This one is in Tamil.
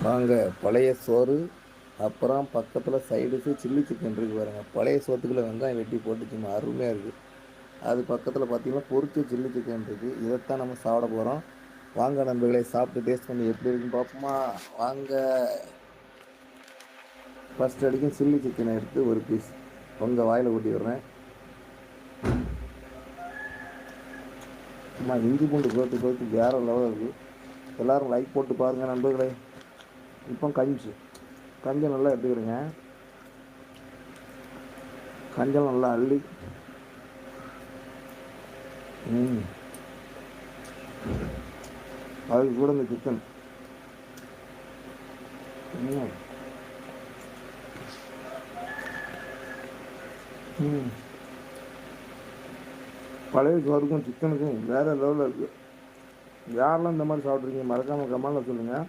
வாங்க பழைய சோறு, அப்புறம் பக்கத்தில் சைடுக்கு சில்லி சிக்கன் இருக்குது பாருங்க. பழைய சோத்துக்குள்ள வெங்காயம் வெட்டி போட்டு சும்மா அருமையாக இருக்குது. அது பக்கத்தில் பார்த்தீங்கன்னா பொரிச்ச சில்லி சிக்கன் இருக்குது. இதைத்தான் நம்ம சாப்பிட போகிறோம். வாங்க நண்பர்களே, சாப்பிட்டு டேஸ்ட் பண்ணி எப்படி இருக்குன்னு பார்ப்போமா? வாங்க. ஃபர்ஸ்ட் அடிக்கும் சில்லி சிக்கனை எடுத்து ஒரு பீஸ் உங்கள் வாயில் ஊட்டி விடுறேன். சும்மா இஞ்சி பூண்டு கோத்து கோத்து வேற லெவலில் இருக்குது. எல்லோரும் லைக் போட்டு பாருங்கள் நண்பர்களே. இப்போ கஞ்சி நல்லா எடுத்துக்கிறேங்க. கஞ்சள் நல்லா அள்ளி அதுக்கு கூட இந்த சிக்கன் பழைய சோறுக்கும் சிக்கனுக்கும் வேறு லெவலில் இருக்குது. யாரெல்லாம் இந்த மாதிரி சாப்பிட்றீங்க மறக்காமல் கமெண்ட்டில் சொல்லுங்கள்.